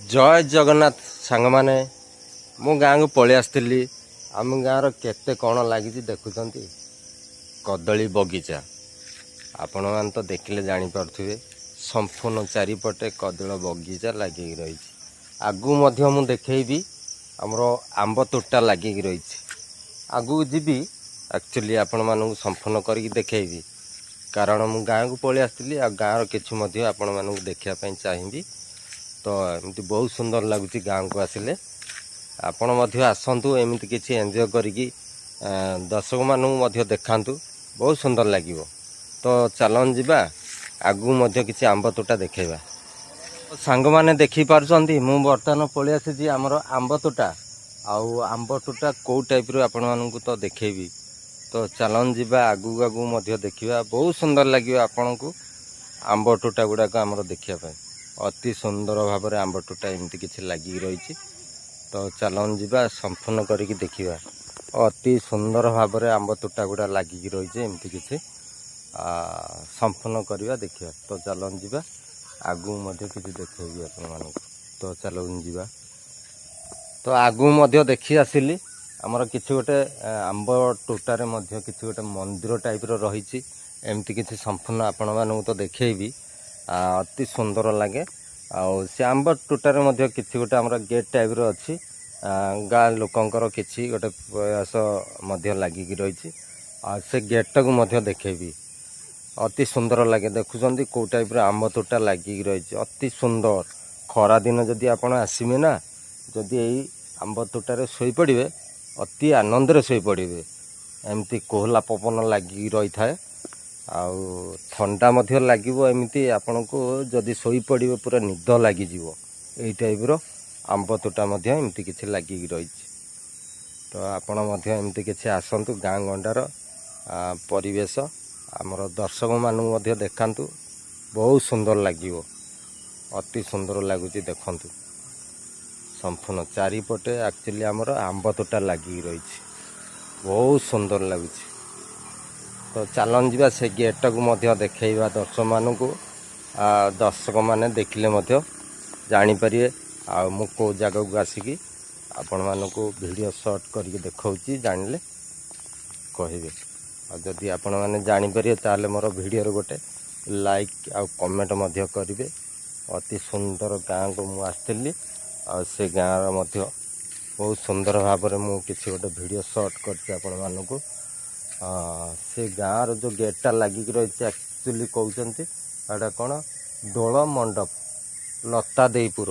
जय जगन्नाथ सांग माने मो गाँ को पलि आसती आम गाँव केते कौन लगी देखुं कदली बगीचा आपण मैंने तो देखिले जापे संपूर्ण चारिपटे कदली बगीचा लगे रही आगू मु देखेबी आमर आंब तोटा लगे रही आगू जीवी एक्चुअली आपण मानू संपूर्ण करके देखेबी कारण मु गाँ को पलि आसती गाँव कि आपण मानू देखापी चाहिए तो एमती बहुत सुंदर लगुच गाँव को आसिले आपण आसतु एमती किसी एंजॉय करिकी दर्शक मानू देखातु बहुत सुंदर लगे तो चलन जीवा आगू किसी आंब तोटा देखा सांग मैंने देखिपार्टी मु बर्तमान पलि आसी आमर आंब तोटा आंब तोटा कौ टाइप आपण मानू तो देखेबी तो चलन जीवा आगू आगू देखा बहुत सुंदर लगे आपण को आंब तोटा गुड़ाक आमर देखापी अति सुंदर भाव में आंब टोटा एमती किसी लगी रही तो चलन जीवा संपूर्ण करके देखा अति सुंदर भाव में आंब तोटा गुड़ा लगिकी रही एमती किसी संपूर्ण करवा देखा तो चलन जीवा आगू किसी देखेबी आपण तो चलन जीवा तो आगू देखी आसिली आमर किसी गोटे आंब टोटारे किसी गोटे मंदिर टाइप रही एमती किसी संपूर्ण आपण मानू तो देखेबी अति सुंदर लगे से आंब टोटारे किसी गोटे आमर गेट टाइप अच्छी गाँ लोकंर किसी गोटे प्रयास लगिकी रही से गेट को देखेबी अति सुंदर लगे देखुं कौ टाइप आंब तोटा लगिकी रही अति सुंदर खरा दिन जदि आप आसमे ना जदि यही आंब तोटारे शोई पड़े अति आनंद शोई पड़े एमती कोहला पवन लगिकी रही थाए ठंडा लगे एमती आपण को जदि शोई पड़े पूरा निद लग यही टाइप आंब तोटा एमती किसी लगिकी रही तो आपण एमती किसी आसतु गाँ गंडार परिवेश आमर दर्शक मानू देखातु बहुत सुंदर लगे अति सुंदर लगुच देखु संपूर्ण चारिपटे एक्चुअली आमर आंब तोटा लगिकी रही बहुत सुंदर लगुच तो चलन जीवा से गेट को देखा दर्शक मानू दर्शक मैंने देखिले जानीपर मु कौ जगह को आसिकी आपण मानक वीडियो शॉर्ट करके देखा जानिले कहे जदि आपण मैंने जानीपर ताले मोर वीडियो गोटे लाइक आउ कमेंट करेंगे अति सुंदर गाँ को मु आसती से गाँव बहुत सुंदर भाव में मु किसी गोटे वीडियो शॉर्ट कर से गाँव जो गेटा लगिक रही एक्चुअली कहते कौन दोल मंडप लता देईपुर।